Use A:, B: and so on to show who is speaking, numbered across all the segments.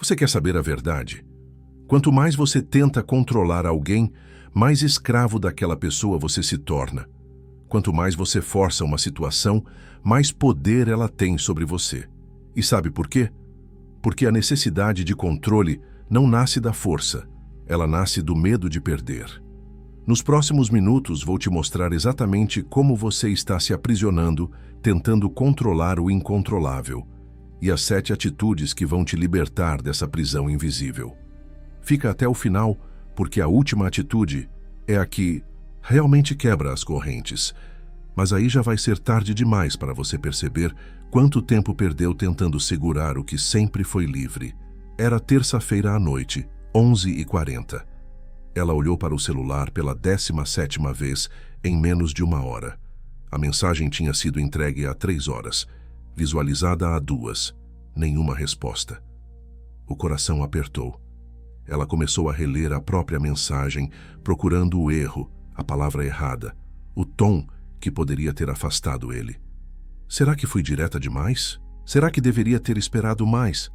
A: Você quer saber a verdade? Quanto mais você tenta controlar alguém, mais escravo daquela pessoa você se torna. Quanto mais você força uma situação, mais poder ela tem sobre você. E sabe por quê? Porque a necessidade de controle não nasce da força, ela nasce do medo de perder. Nos próximos minutos vou te mostrar exatamente como você está se aprisionando, tentando controlar o incontrolável, e as 7 atitudes que vão te libertar dessa prisão invisível. Fica até o final, porque a última atitude é a que realmente quebra as correntes. Mas aí já vai ser tarde demais para você perceber quanto tempo perdeu tentando segurar o que sempre foi livre. Era terça-feira à noite, 11h40. Ela olhou para o celular pela 17ª vez em menos de 1 hora. A mensagem tinha sido entregue há 3 horas, visualizada há 2. Nenhuma resposta. O coração apertou. Ela começou a reler a própria mensagem, procurando o erro, a palavra errada, o tom que poderia ter afastado ele. Será que fui direta demais? Será que deveria ter esperado mais?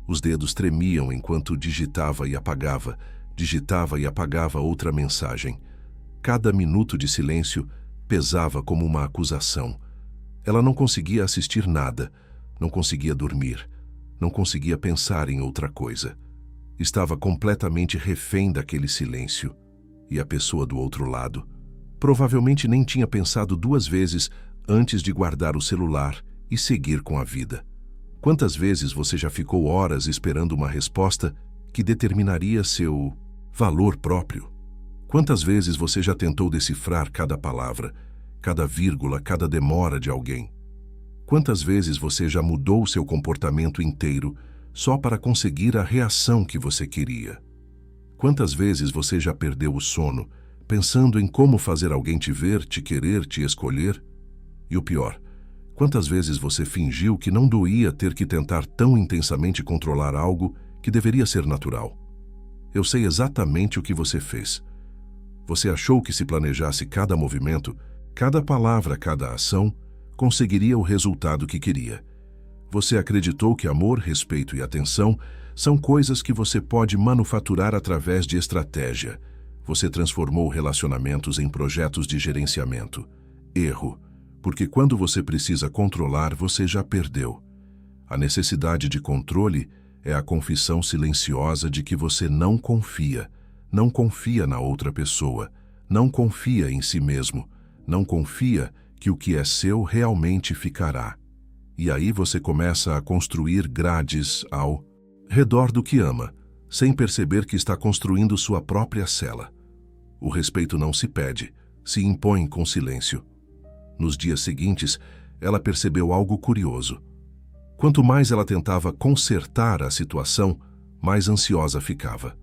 A: Os dedos tremiam enquanto digitava e apagava outra mensagem. Cada minuto de silêncio pesava como uma acusação. Ela não conseguia assistir nada, não conseguia dormir, não conseguia pensar em outra coisa. Estava completamente refém daquele silêncio. E a pessoa do outro lado provavelmente nem tinha pensado 2 vezes antes de guardar o celular e seguir com a vida. Quantas vezes você já ficou horas esperando uma resposta que determinaria seu valor próprio? Quantas vezes você já tentou decifrar cada palavra, cada vírgula, cada demora de alguém? Quantas vezes você já mudou seu comportamento inteiro só para conseguir a reação que você queria? Quantas vezes você já perdeu o sono pensando em como fazer alguém te ver, te querer, te escolher? E o pior, quantas vezes você fingiu que não doía ter que tentar tão intensamente controlar algo que deveria ser natural? Eu sei exatamente o que você fez. Você achou que se planejasse cada movimento, cada palavra, cada ação, conseguiria o resultado que queria. Você acreditou que amor, respeito e atenção são coisas que você pode manufaturar através de estratégia. Você transformou relacionamentos em projetos de gerenciamento. Erro, porque quando você precisa controlar, você já perdeu. A necessidade de controle é a confissão silenciosa de que você não confia na outra pessoa, não confia em si mesmo, não confia que o que é seu realmente ficará. E aí você começa a construir grades ao redor do que ama, sem perceber que está construindo sua própria cela. O respeito não se pede, se impõe com silêncio. Nos dias seguintes, ela percebeu algo curioso. Quanto mais ela tentava consertar a situação, mais ansiosa ficava.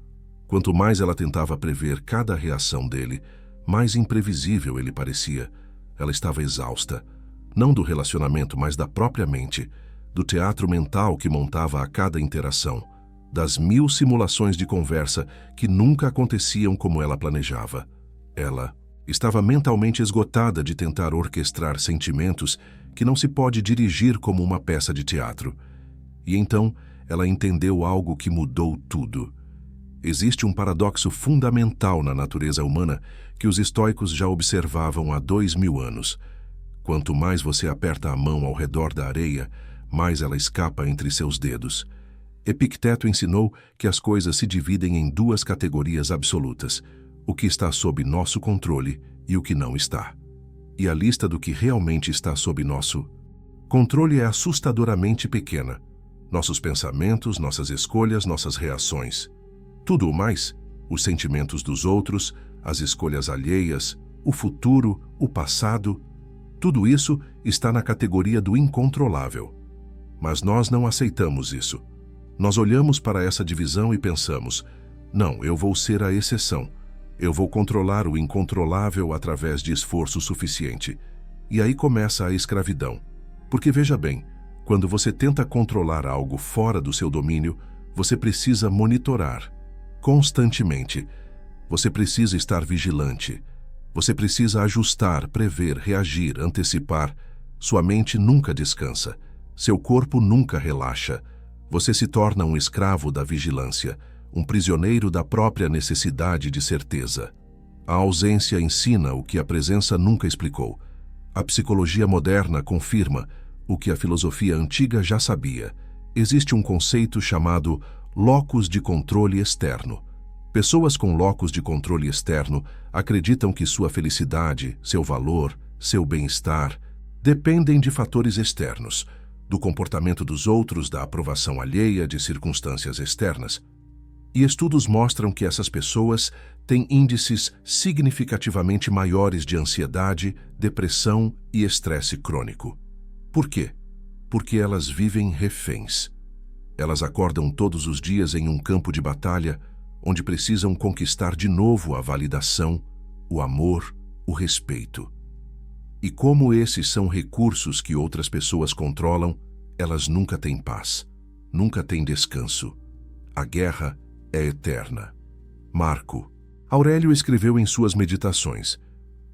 A: Quanto mais ela tentava prever cada reação dele, mais imprevisível ele parecia. Ela estava exausta, não do relacionamento, mas da própria mente, do teatro mental que montava a cada interação, das 1000 simulações de conversa que nunca aconteciam como ela planejava. Ela estava mentalmente esgotada de tentar orquestrar sentimentos que não se pode dirigir como uma peça de teatro. E então ela entendeu algo que mudou tudo. Existe um paradoxo fundamental na natureza humana que os estoicos já observavam há 2000 anos. Quanto mais você aperta a mão ao redor da areia, mais ela escapa entre seus dedos. Epicteto ensinou que as coisas se dividem em 2 categorias absolutas: o que está sob nosso controle e o que não está. E a lista do que realmente está sob nosso controle é assustadoramente pequena. Nossos pensamentos, nossas escolhas, nossas reações. Tudo o mais, os sentimentos dos outros, as escolhas alheias, o futuro, o passado, tudo isso está na categoria do incontrolável. Mas nós não aceitamos isso. Nós olhamos para essa divisão e pensamos: não, eu vou ser a exceção. Eu vou controlar o incontrolável através de esforço suficiente. E aí começa a escravidão. Porque veja bem, quando você tenta controlar algo fora do seu domínio, você precisa monitorar constantemente. Você precisa estar vigilante. Você precisa ajustar, prever, reagir, antecipar. Sua mente nunca descansa. Seu corpo nunca relaxa. Você se torna um escravo da vigilância, um prisioneiro da própria necessidade de certeza. A ausência ensina o que a presença nunca explicou. A psicologia moderna confirma o que a filosofia antiga já sabia. Existe um conceito chamado locus de controle externo. Pessoas com locus de controle externo acreditam que sua felicidade, seu valor, seu bem-estar dependem de fatores externos, do comportamento dos outros, da aprovação alheia, de circunstâncias externas. E estudos mostram que essas pessoas têm índices significativamente maiores de ansiedade, depressão e estresse crônico. Por quê? Porque elas vivem reféns. Elas acordam todos os dias em um campo de batalha onde precisam conquistar de novo a validação, o amor, o respeito. E como esses são recursos que outras pessoas controlam, elas nunca têm paz, nunca têm descanso. A guerra é eterna. Marco Aurélio escreveu em suas meditações: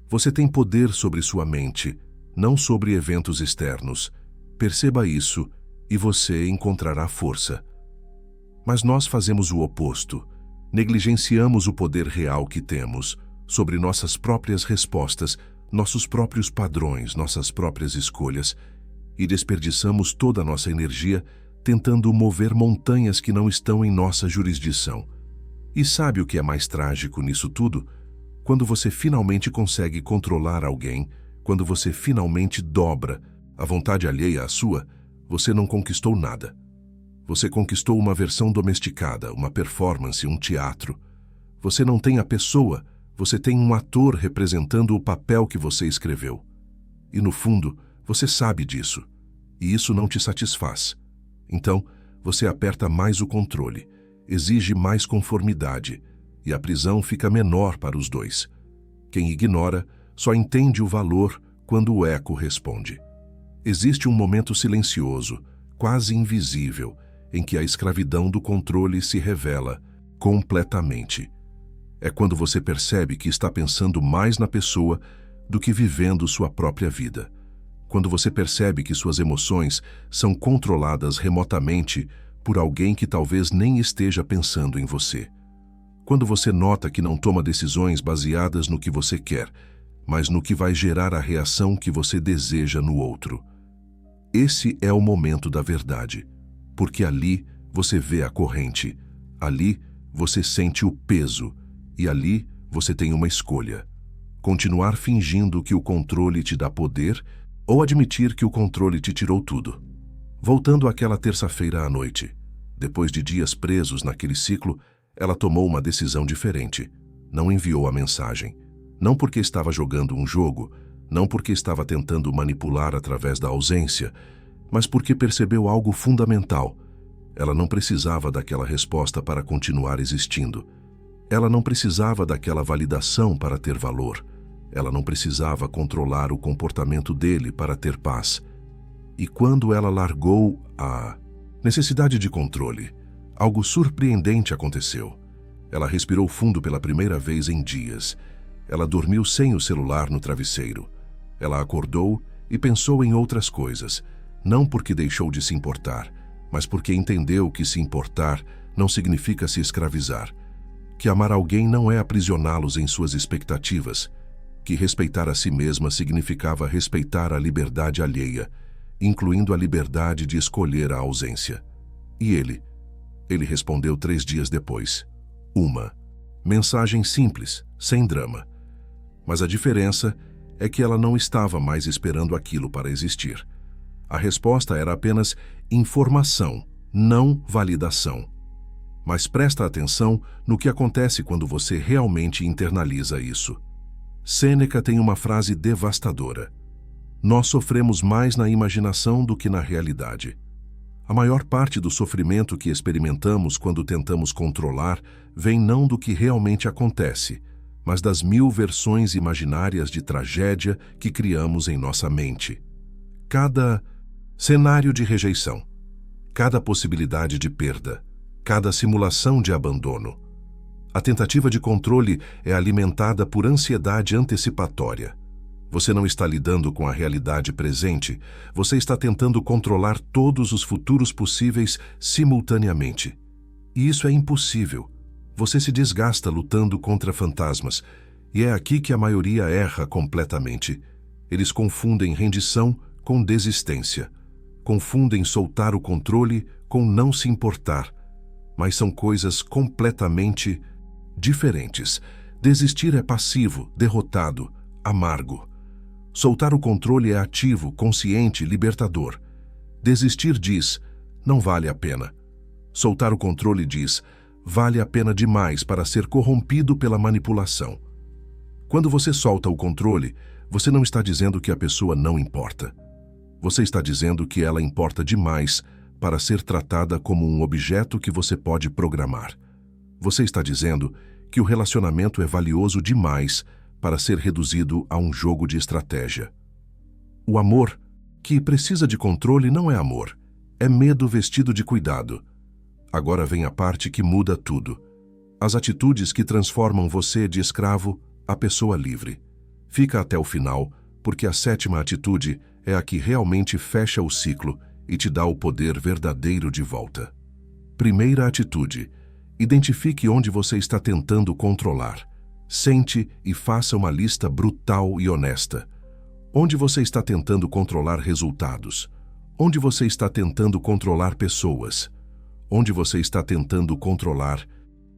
A: você tem poder sobre sua mente, não sobre eventos externos. Perceba isso e você encontrará força. Mas nós fazemos o oposto. Negligenciamos o poder real que temos sobre nossas próprias respostas, nossos próprios padrões, nossas próprias escolhas, e desperdiçamos toda a nossa energia tentando mover montanhas que não estão em nossa jurisdição. E sabe o que é mais trágico nisso tudo? Quando você finalmente consegue controlar alguém, quando você finalmente dobra a vontade alheia à sua, você não conquistou nada. Você conquistou uma versão domesticada, uma performance, um teatro. Você não tem a pessoa, você tem um ator representando o papel que você escreveu. E no fundo, você sabe disso. E isso não te satisfaz. Então, você aperta mais o controle, exige mais conformidade, e a prisão fica menor para os dois. Quem ignora só entende o valor quando o eco responde. Existe um momento silencioso, quase invisível, em que a escravidão do controle se revela completamente. É quando você percebe que está pensando mais na pessoa do que vivendo sua própria vida. Quando você percebe que suas emoções são controladas remotamente por alguém que talvez nem esteja pensando em você. Quando você nota que não toma decisões baseadas no que você quer, mas no que vai gerar a reação que você deseja no outro. Esse é o momento da verdade, porque ali você vê a corrente, ali você sente o peso, e ali você tem uma escolha: continuar fingindo que o controle te dá poder ou admitir que o controle te tirou tudo. Voltando àquela terça-feira à noite, depois de dias presos naquele ciclo, ela tomou uma decisão diferente. Não enviou a mensagem. Não porque estava jogando um jogo, não porque estava tentando manipular através da ausência, mas porque percebeu algo fundamental. Ela não precisava daquela resposta para continuar existindo. Ela não precisava daquela validação para ter valor. Ela não precisava controlar o comportamento dele para ter paz. E quando ela largou a necessidade de controle, algo surpreendente aconteceu. Ela respirou fundo pela primeira vez em dias. Ela dormiu sem o celular no travesseiro. Ela acordou e pensou em outras coisas, não porque deixou de se importar, mas porque entendeu que se importar não significa se escravizar, que amar alguém não é aprisioná-los em suas expectativas, que respeitar a si mesma significava respeitar a liberdade alheia, incluindo a liberdade de escolher a ausência. E ele respondeu 3 dias depois. Uma mensagem simples, sem drama. Mas a diferença é que ela não estava mais esperando aquilo para existir. A resposta era apenas informação, não validação. Mas presta atenção no que acontece quando você realmente internaliza isso. Sêneca tem uma frase devastadora: nós sofremos mais na imaginação do que na realidade. A maior parte do sofrimento que experimentamos quando tentamos controlar vem não do que realmente acontece, mas das 1000 versões imaginárias de tragédia que criamos em nossa mente. Cada cenário de rejeição, cada possibilidade de perda, cada simulação de abandono. A tentativa de controle é alimentada por ansiedade antecipatória. Você não está lidando com a realidade presente, você está tentando controlar todos os futuros possíveis simultaneamente. E isso é impossível. Você se desgasta lutando contra fantasmas, e é aqui que a maioria erra completamente. Eles confundem rendição com desistência. Confundem soltar o controle com não se importar. Mas são coisas completamente diferentes. Desistir é passivo, derrotado, amargo. Soltar o controle é ativo, consciente, libertador. Desistir diz, não vale a pena. Soltar o controle diz, vale a pena demais para ser corrompido pela manipulação. Quando você solta o controle, você não está dizendo que a pessoa não importa. Você está dizendo que ela importa demais para ser tratada como um objeto que você pode programar. Você está dizendo que o relacionamento é valioso demais para ser reduzido a um jogo de estratégia. O amor, que precisa de controle, não é amor. É medo vestido de cuidado. Agora vem a parte que muda tudo. As atitudes que transformam você de escravo a pessoa livre. Fica até o final, porque a 7ª atitude é a que realmente fecha o ciclo e te dá o poder verdadeiro de volta. Primeira atitude: identifique onde você está tentando controlar. Sente e faça uma lista brutal e honesta. Onde você está tentando controlar resultados? Onde você está tentando controlar pessoas? Onde você está tentando controlar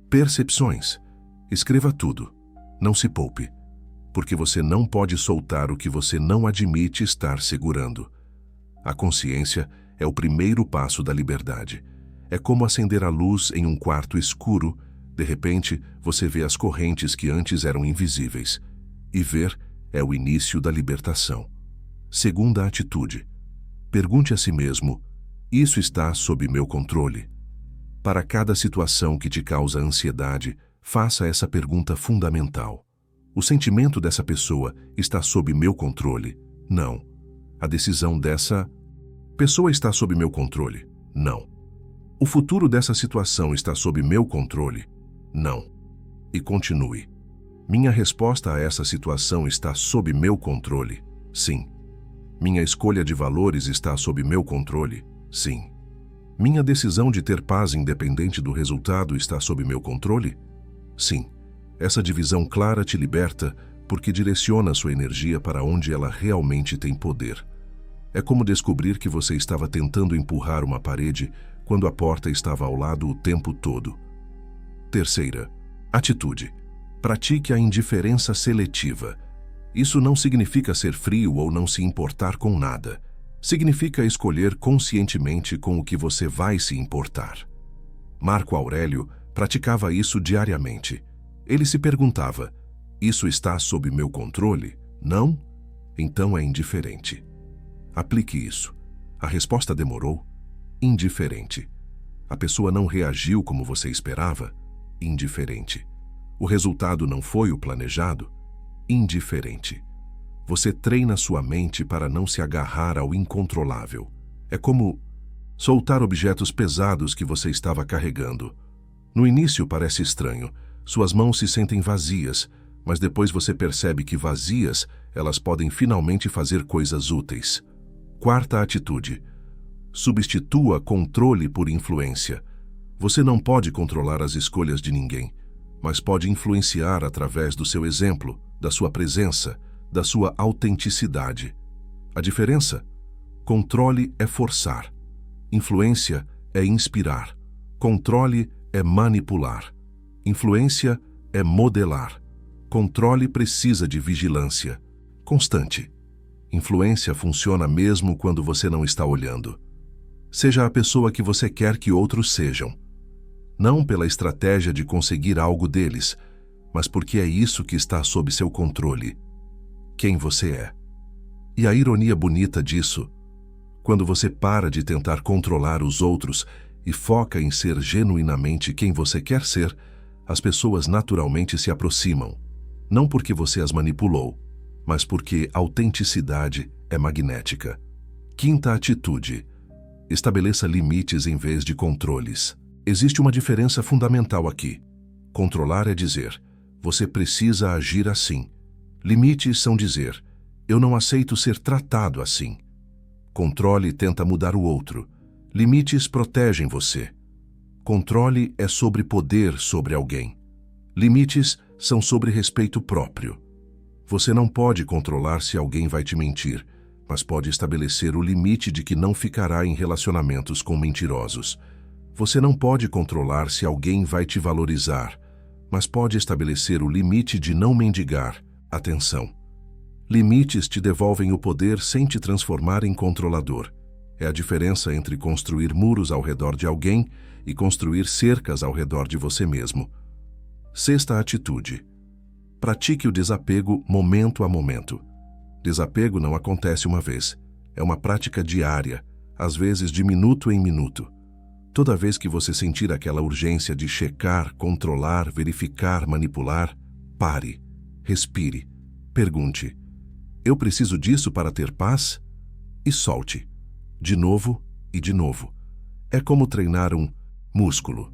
A: percepções? Escreva tudo. Não se poupe, porque você não pode soltar o que você não admite estar segurando. A consciência é o primeiro passo da liberdade. É como acender a luz em um quarto escuro. De repente, você vê as correntes que antes eram invisíveis. E ver é o início da libertação. Segunda atitude: pergunte a si mesmo, isso está sob meu controle? Para cada situação que te causa ansiedade, faça essa pergunta fundamental. O sentimento dessa pessoa está sob meu controle? Não. A decisão dessa pessoa está sob meu controle? Não. O futuro dessa situação está sob meu controle? Não. E continue. Minha resposta a essa situação está sob meu controle? Sim. Minha escolha de valores está sob meu controle? Sim. Minha decisão de ter paz independente do resultado está sob meu controle? Sim. Essa divisão clara te liberta porque direciona sua energia para onde ela realmente tem poder. É como descobrir que você estava tentando empurrar uma parede quando a porta estava ao lado o tempo todo. Terceira atitude: pratique a indiferença seletiva. Isso não significa ser frio ou não se importar com nada. Significa escolher conscientemente com o que você vai se importar. Marco Aurélio praticava isso diariamente. Ele se perguntava, isso está sob meu controle? Não? Então é indiferente. Aplique isso. A resposta demorou? Indiferente. A pessoa não reagiu como você esperava? Indiferente. O resultado não foi o planejado? Indiferente. Você treina sua mente para não se agarrar ao incontrolável. É como soltar objetos pesados que você estava carregando. No início parece estranho. Suas mãos se sentem vazias, mas depois você percebe que vazias, elas podem finalmente fazer coisas úteis. Quarta atitude: substitua controle por influência. Você não pode controlar as escolhas de ninguém, mas pode influenciar através do seu exemplo, da sua presença, da sua autenticidade. A diferença? Controle é forçar. Influência é inspirar. Controle é manipular. Influência é modelar. Controle precisa de vigilância constante. Influência funciona mesmo quando você não está olhando. Seja a pessoa que você quer que outros sejam. Não pela estratégia de conseguir algo deles, mas porque é isso que está sob seu controle. Quem você é. E a ironia bonita disso, quando você para de tentar controlar os outros e foca em ser genuinamente quem você quer ser, as pessoas naturalmente se aproximam, não porque você as manipulou, mas porque autenticidade é magnética. Quinta atitude: estabeleça limites em vez de controles. Existe uma diferença fundamental aqui. Controlar é dizer, você precisa agir assim. Limites são dizer, Eu não aceito ser tratado assim. Controle tenta mudar o outro. Limites protegem você. Controle é sobre poder sobre alguém. Limites são sobre respeito próprio. Você não pode controlar se alguém vai te mentir, mas pode estabelecer o limite de que não ficará em relacionamentos com mentirosos. Você não pode controlar se alguém vai te valorizar, mas pode estabelecer o limite de não mendigar atenção. Limites te devolvem o poder sem te transformar em controlador. É a diferença entre construir muros ao redor de alguém e construir cercas ao redor de você mesmo. Sexta atitude. Pratique o desapego momento a momento. Desapego não acontece uma vez. É uma prática diária, às vezes de minuto em minuto. Toda vez que você sentir aquela urgência de checar, controlar, verificar, manipular, pare, respire, pergunte: eu preciso disso para ter paz? E solte. De novo e de novo. É como treinar um músculo.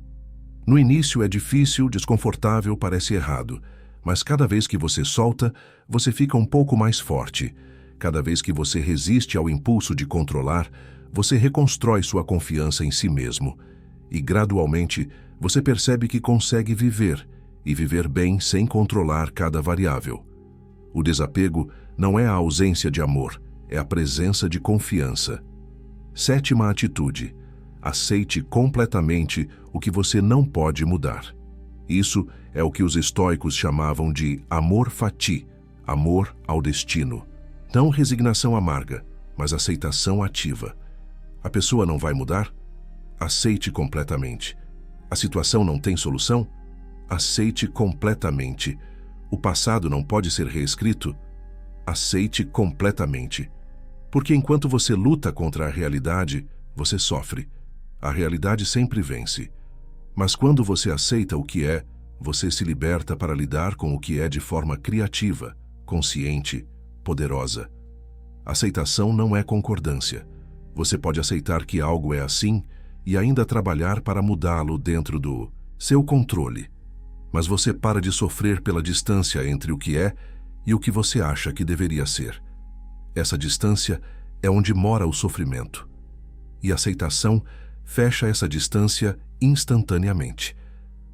A: No início é difícil, desconfortável, parece errado, mas cada vez que você solta, você fica um pouco mais forte. Cada vez que você resiste ao impulso de controlar, você reconstrói sua confiança em si mesmo. E gradualmente, você percebe que consegue viver, e viver bem sem controlar cada variável. O desapego não é a ausência de amor, é a presença de confiança. Sétima atitude. Aceite completamente o que você não pode mudar. Isso é o que os estoicos chamavam de amor fati, amor ao destino. Não resignação amarga, mas aceitação ativa. A pessoa não vai mudar? Aceite completamente. A situação não tem solução? Aceite completamente. O passado não pode ser reescrito? Aceite completamente. Porque enquanto você luta contra a realidade, você sofre. A realidade sempre vence. Mas quando você aceita o que é, você se liberta para lidar com o que é de forma criativa, consciente, poderosa. Aceitação não é concordância. Você pode aceitar que algo é assim e ainda trabalhar para mudá-lo dentro do seu controle. Mas você para de sofrer pela distância entre o que é e o que você acha que deveria ser. Essa distância é onde mora o sofrimento. E a aceitação fecha essa distância instantaneamente.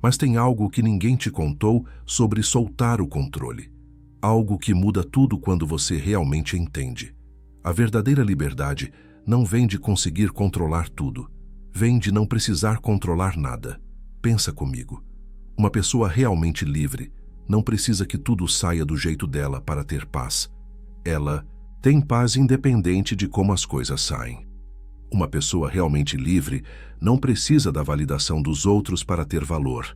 A: Mas tem algo que ninguém te contou sobre soltar o controle. Algo que muda tudo quando você realmente entende. A verdadeira liberdade não vem de conseguir controlar tudo. Vem de não precisar controlar nada. Pensa comigo. Uma pessoa realmente livre não precisa que tudo saia do jeito dela para ter paz. Ela tem paz independente de como as coisas saem. Uma pessoa realmente livre não precisa da validação dos outros para ter valor.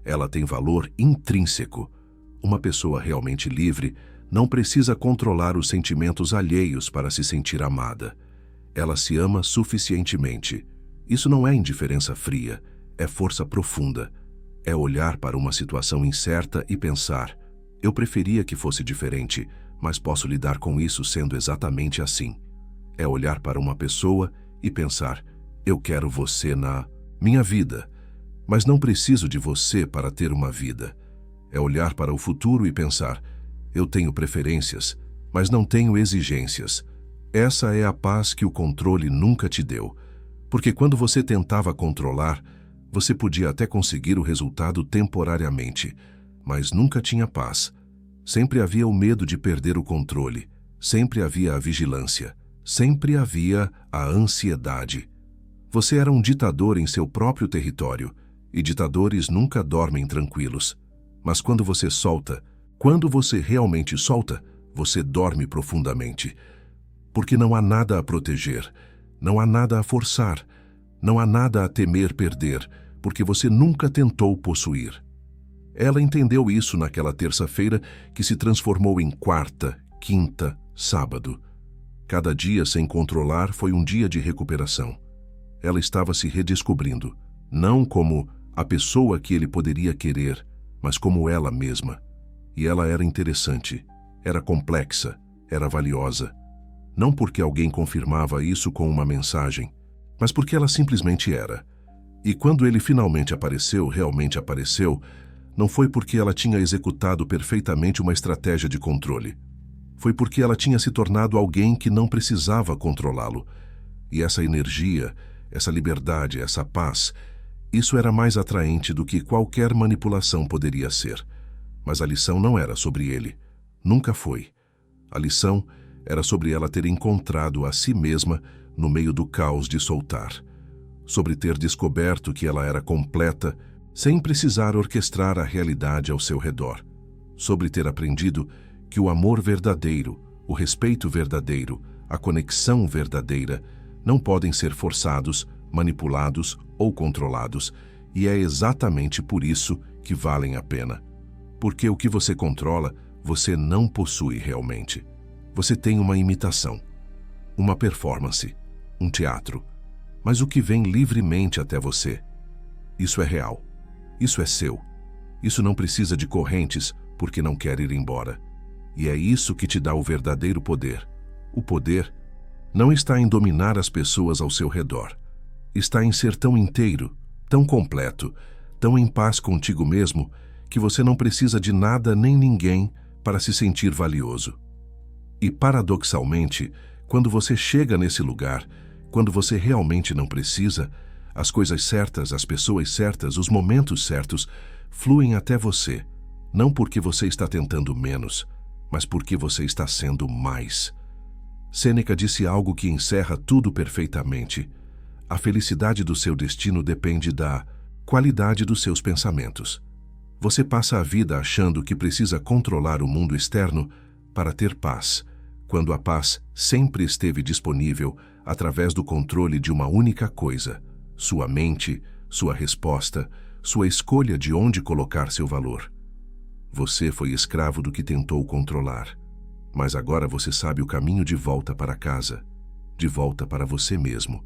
A: Ela tem valor intrínseco. Uma pessoa realmente livre não precisa controlar os sentimentos alheios para se sentir amada. Ela se ama suficientemente. Isso não é indiferença fria, é força profunda. É olhar para uma situação incerta e pensar: eu preferia que fosse diferente, mas posso lidar com isso sendo exatamente assim. É olhar para uma pessoa e pensar: eu quero você na minha vida, mas não preciso de você para ter uma vida. É olhar para o futuro e pensar: eu tenho preferências, mas não tenho exigências. Essa é a paz que o controle nunca te deu, porque quando você tentava controlar, você podia até conseguir o resultado temporariamente, mas nunca tinha paz. Sempre havia o medo de perder o controle, sempre havia a vigilância, sempre havia a ansiedade. Você era um ditador em seu próprio território, e ditadores nunca dormem tranquilos. Mas quando você solta, quando você realmente solta, você dorme profundamente. Porque não há nada a proteger, não há nada a forçar, não há nada a temer perder, porque você nunca tentou possuir. Ela entendeu isso naquela terça-feira que se transformou em quarta, quinta, sábado. Cada dia sem controlar foi um dia de recuperação. Ela estava se redescobrindo, não como a pessoa que ele poderia querer, mas como ela mesma. E ela era interessante, era complexa, era valiosa. Não porque alguém confirmava isso com uma mensagem, mas porque ela simplesmente era. E quando ele finalmente apareceu, realmente apareceu, não foi porque ela tinha executado perfeitamente uma estratégia de controle. foi porque ela tinha se tornado alguém que não precisava controlá-lo. E essa energia, essa liberdade, essa paz, isso era mais atraente do que qualquer manipulação poderia ser. Mas a lição não era sobre ele. Nunca foi. A lição era sobre ela ter encontrado a si mesma no meio do caos de soltar. Sobre ter descoberto que ela era completa, sem precisar orquestrar a realidade ao seu redor. Sobre ter aprendido que o amor verdadeiro, o respeito verdadeiro, a conexão verdadeira, não podem ser forçados, manipulados ou controlados, e é exatamente por isso que valem a pena. Porque o que você controla, você não possui realmente. Você tem uma imitação, uma performance, um teatro, mas o que vem livremente até você, isso é real, isso é seu, isso não precisa de correntes porque não quer ir embora. E é isso que te dá o verdadeiro poder. O poder não está em dominar as pessoas ao seu redor. Está em ser tão inteiro, tão completo, tão em paz contigo mesmo, que você não precisa de nada nem ninguém para se sentir valioso. E paradoxalmente, quando você chega nesse lugar, quando você realmente não precisa, as coisas certas, as pessoas certas, os momentos certos, fluem até você, não porque você está tentando menos, mas porque você está sendo mais. Sêneca disse algo que encerra tudo perfeitamente. A felicidade do seu destino depende da qualidade dos seus pensamentos. Você passa a vida achando que precisa controlar o mundo externo para ter paz, quando a paz sempre esteve disponível através do controle de uma única coisa: sua mente, sua resposta, sua escolha de onde colocar seu valor. Você foi escravo do que tentou controlar, mas agora você sabe o caminho de volta para casa, de volta para você mesmo,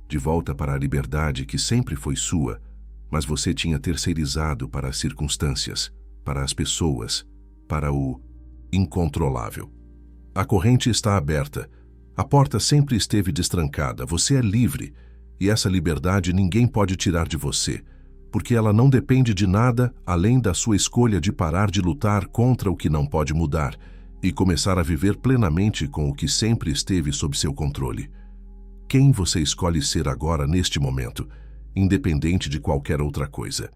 A: de volta para a liberdade que sempre foi sua, mas você tinha terceirizado para as circunstâncias, para as pessoas, para o incontrolável. A corrente está aberta, a porta sempre esteve destrancada, você é livre, e essa liberdade ninguém pode tirar de você, porque ela não depende de nada além da sua escolha de parar de lutar contra o que não pode mudar e começar a viver plenamente com o que sempre esteve sob seu controle. Quem você escolhe ser agora neste momento, independente de qualquer outra coisa?